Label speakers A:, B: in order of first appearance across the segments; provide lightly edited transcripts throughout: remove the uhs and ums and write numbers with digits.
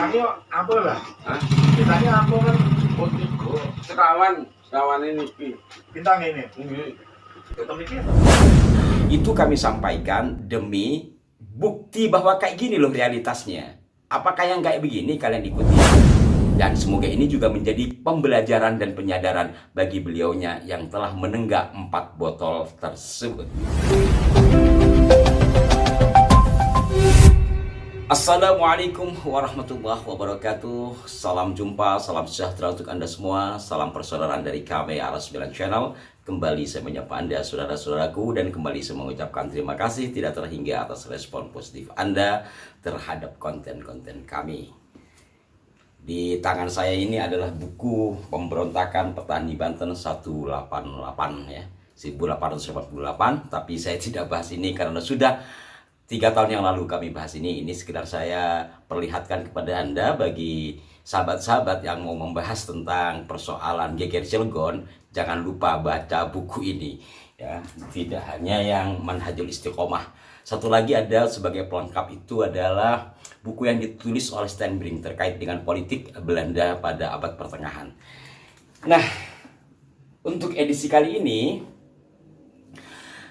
A: Ceritanya apa lah?
B: Hah?
A: Ceritanya apa kan?
B: Oh, tiga. Sekawan ini pi.
A: Bintang ini.
B: Ini.
A: Tetap mikir.
C: Itu kami sampaikan demi bukti bahwa kayak gini loh realitasnya. Apakah yang kayak begini kalian ikuti? Dan semoga ini juga menjadi pembelajaran dan penyadaran bagi beliaunya yang telah menenggak 4 botol tersebut. Assalamualaikum warahmatullahi wabarakatuh. Salam jumpa, salam sejahtera untuk Anda semua. Salam persaudaraan dari kami Aras 9 Channel. Kembali saya menyapa Anda saudara-saudaraku, dan kembali saya mengucapkan terima kasih tidak terhingga atas respon positif Anda terhadap konten-konten kami. Di tangan saya ini adalah buku Pemberontakan Petani Banten 188 ya, 1888, tapi saya tidak bahas ini karena sudah 3 tahun yang lalu kami bahas ini. Ini sekedar saya perlihatkan kepada Anda bagi sahabat-sahabat yang mau membahas tentang persoalan geger Cilegon, jangan lupa baca buku ini ya. Tidak hanya yang Manhajul Istiqomah. Satu lagi ada sebagai pelengkap, itu adalah buku yang ditulis oleh Steenbrink terkait dengan politik Belanda pada abad pertengahan. Nah, untuk edisi kali ini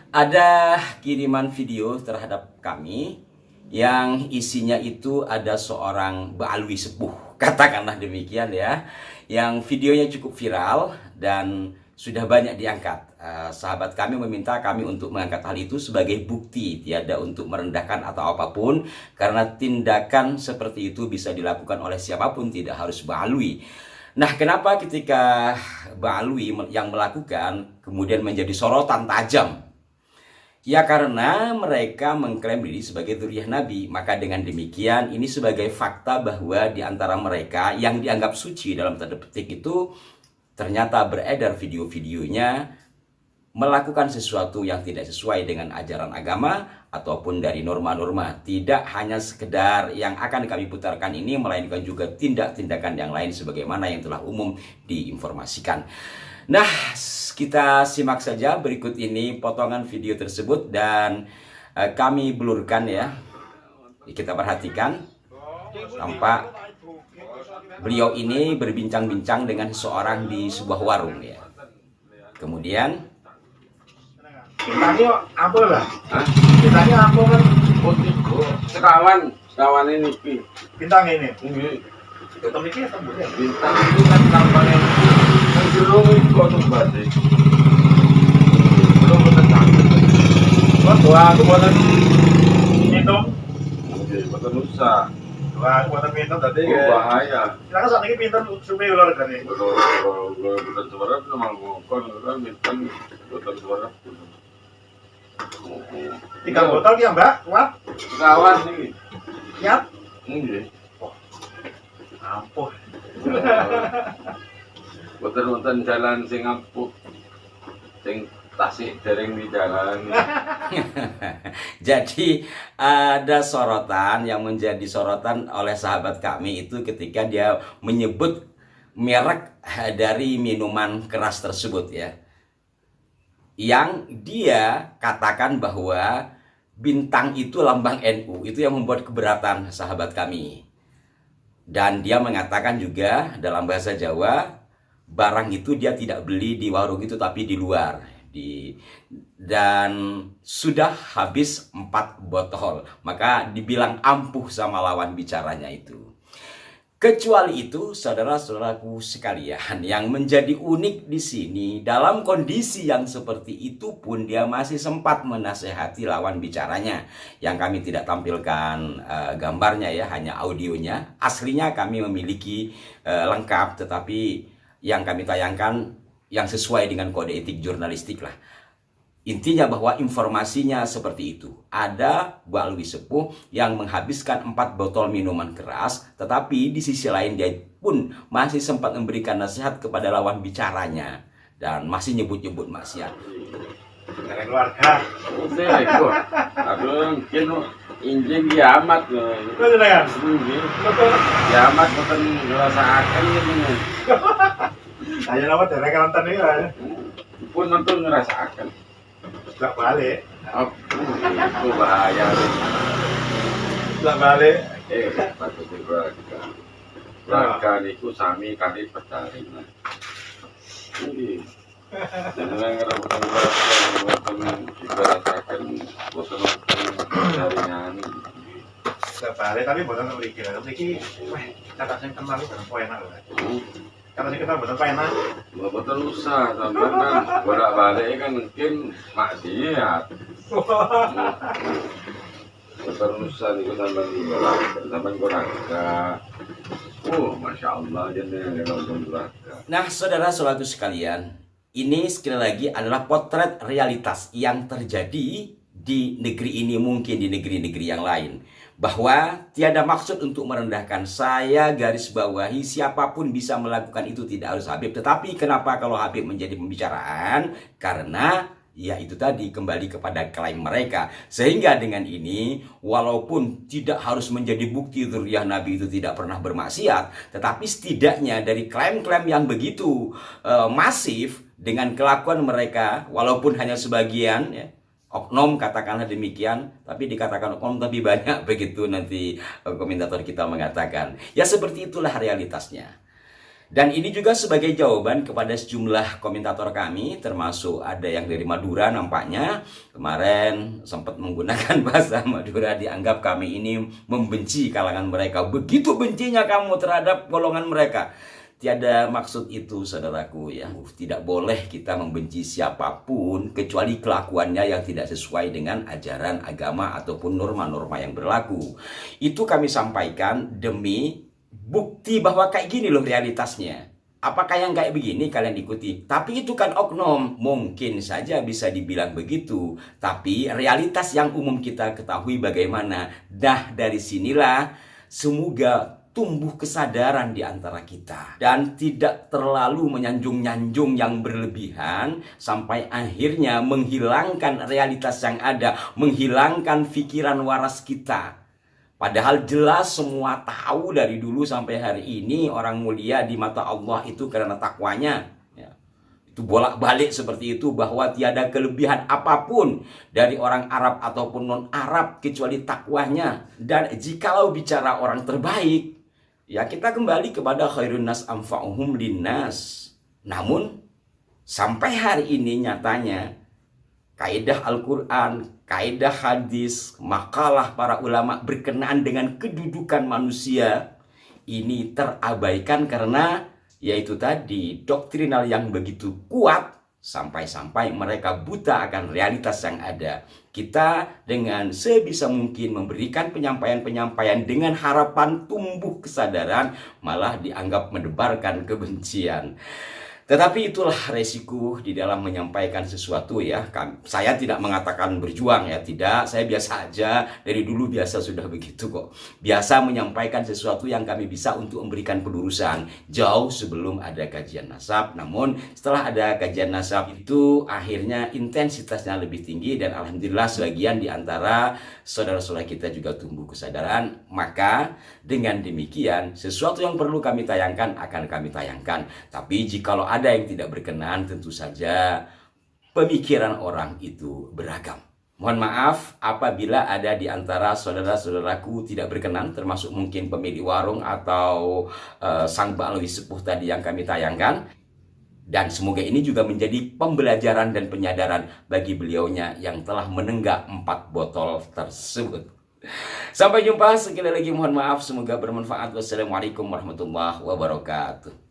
C: ada kiriman video terhadap kami yang isinya itu ada seorang Ba'alwi sepuh, katakanlah demikian ya, yang videonya cukup viral dan sudah banyak diangkat. Sahabat kami meminta kami untuk mengangkat hal itu sebagai bukti, tiada untuk merendahkan atau apapun, karena tindakan seperti itu bisa dilakukan oleh siapapun, tidak harus Ba'alwi. Nah, kenapa ketika Ba'alwi yang melakukan kemudian menjadi sorotan tajam? Ya, karena mereka mengklaim diri sebagai dzurriyyah Nabi. Maka dengan demikian ini sebagai fakta bahwa di antara mereka yang dianggap suci dalam tanda petik itu ternyata beredar video-videonya melakukan sesuatu yang tidak sesuai dengan ajaran agama ataupun dari norma-norma. Tidak hanya sekedar yang akan kami putarkan ini, melainkan juga tindak-tindakan yang lain sebagaimana yang telah umum diinformasikan. Nah, kita simak saja berikut ini potongan video tersebut dan kami blurkan ya. Kita perhatikan tampak beliau ini berbincang-bincang dengan seseorang di sebuah warung ya. Kemudian
A: Ceritanya apa lah?
B: Hah?
A: Ceritanya apa kan?
B: Oh, tiga. Sekawan ini pi.
A: Bintang ini.
B: Ini.
A: Tetap mikir tetap mikir.
B: Bintang itu kan lambangnya jerung itu tuh berarti. Belum ketang.
A: Wah, doa aku buatan minum.
B: Oke, betul nusa.
A: Doa aku buatan minum tadi
B: Oh,
A: ya.
B: bahaya.
A: Silakan saat ini pinter supaya ular tadi.
B: Betul suara itu memang ngokon kan bintang betul suara.
A: 3 botol ya Mbak, kuat?
B: Sekawan ini.
A: Siap?
B: Ini.
A: Ampuh.
B: Boten-boten jalan sing ampuh. Sing tasik dereng di jalan.
C: jadi ada sorotan yang menjadi sorotan oleh sahabat kami itu ketika dia menyebut merek dari minuman keras tersebut ya, yang dia katakan bahwa bintang itu lambang NU. Itu yang membuat keberatan sahabat kami. Dan dia mengatakan juga dalam bahasa Jawa, barang itu dia tidak beli di warung itu tapi di luar. Dan sudah habis 4 botol. Maka dibilang ampuh sama lawan bicaranya itu. Kecuali itu, saudara-saudaraku sekalian, yang menjadi unik di sini, dalam kondisi yang seperti itu pun dia masih sempat menasehati lawan bicaranya. Yang kami tidak tampilkan gambarnya ya, hanya audionya. Aslinya kami memiliki lengkap, tetapi yang kami tayangkan yang sesuai dengan kode etik jurnalistik lah. Intinya bahwa informasinya seperti itu. Ada Ba'alwi sepuh yang menghabiskan 4 botol minuman keras, tetapi di sisi lain dia pun masih sempat memberikan nasihat kepada lawan bicaranya dan masih nyebut-nyebut maksiat.
A: Dari keluarga.
B: Oke, kok. Aduh, mungkin injing kiamat.
A: Betul ya? Betul.
B: Kiamat boten ngrasakaken ini.
A: Ayo nama dari kantor ini ya.
B: Pun nonton ngrasakaken.
A: Bolak balik.
B: Oh, itu bahaya.
A: Bolak balik.
B: Maksudnya keluarga. Keluarga niku sami kali pedaringan. Ini. Jangan ngerebutan keluarga, buatan diberasakan, buatan jaringan.
A: Sebalik tapi buatan memiliki. Memiliki, kata saya kenal itu enak loh. Kata saya kenal buatan enak.
B: Buatan usah, sampai kan bolak-balik kan mungkin maksiat. Buatan usah itu sampai keluarga. Masya Allah, jadi keluarga.
C: Nah, saudara-saudaraku sekalian, ini sekali lagi adalah potret realitas yang terjadi di negeri ini, mungkin di negeri-negeri yang lain. Bahwa tiada maksud untuk merendahkan, saya garis bawahi siapapun bisa melakukan itu, tidak harus Habib. Tetapi kenapa kalau Habib menjadi pembicaraan? Karena ya itu tadi, kembali kepada klaim mereka. Sehingga dengan ini, walaupun tidak harus menjadi bukti dzurriyyah Nabi itu tidak pernah bermaksiat, tetapi setidaknya dari klaim-klaim yang begitu masif dengan kelakuan mereka, walaupun hanya sebagian ya, oknum katakanlah demikian, tapi dikatakan oknum tapi banyak, begitu nanti komentator kita mengatakan. Ya seperti itulah realitasnya. Dan ini juga sebagai jawaban kepada sejumlah komentator kami, termasuk ada yang dari Madura nampaknya. Kemarin sempat menggunakan bahasa Madura, dianggap kami ini membenci kalangan mereka. Begitu bencinya kamu terhadap golongan mereka. Tiada maksud itu, saudaraku ya. Tidak boleh kita membenci siapapun kecuali kelakuannya yang tidak sesuai dengan ajaran agama ataupun norma-norma yang berlaku. Itu kami sampaikan demi bukti bahwa kayak gini loh realitasnya. Apakah yang kayak begini kalian ikuti? Tapi itu kan oknum. Mungkin saja bisa dibilang begitu. Tapi realitas yang umum kita ketahui bagaimana. Dah dari sinilah semoga tumbuh kesadaran di antara kita. Dan tidak terlalu menyanjung-nyanjung yang berlebihan. Sampai akhirnya menghilangkan realitas yang ada. Menghilangkan pikiran waras kita. Padahal jelas semua tahu dari dulu sampai hari ini orang mulia di mata Allah itu karena takwanya. Ya. Itu bolak-balik seperti itu, bahwa tiada kelebihan apapun dari orang Arab ataupun non-Arab kecuali takwanya. Dan jikalau bicara orang terbaik, ya kita kembali kepada khairun nas anfa'uhum linnas. Namun sampai hari ini nyatanya kaidah Al-Quran, kaidah hadis, makalah para ulama berkenaan dengan kedudukan manusia ini terabaikan karena yaitu tadi doktrinal yang begitu kuat sampai-sampai mereka buta akan realitas yang ada. Kita dengan sebisa mungkin memberikan penyampaian-penyampaian dengan harapan tumbuh kesadaran, malah dianggap mendebarkan kebencian. Tetapi itulah resiko di dalam menyampaikan sesuatu ya. Saya tidak mengatakan berjuang ya, tidak. Saya biasa aja, dari dulu biasa sudah begitu kok. Biasa menyampaikan sesuatu yang kami bisa untuk memberikan pelurusan jauh sebelum ada kajian nasab. Namun setelah ada kajian nasab itu akhirnya intensitasnya lebih tinggi dan alhamdulillah sebagian di antara saudara-saudara kita juga tumbuh kesadaran. Maka dengan demikian sesuatu yang perlu kami tayangkan akan kami tayangkan. Tapi jikalau ada yang tidak berkenan, tentu saja pemikiran orang itu beragam. Mohon maaf apabila ada di antara saudara-saudaraku tidak berkenan, termasuk mungkin pemilik warung atau sang ba'alwi sepuh tadi yang kami tayangkan. Dan semoga ini juga menjadi pembelajaran dan penyadaran bagi beliaunya yang telah menenggak 4 botol tersebut. Sampai jumpa, sekali lagi mohon maaf, semoga bermanfaat. Wassalamualaikum warahmatullahi wabarakatuh.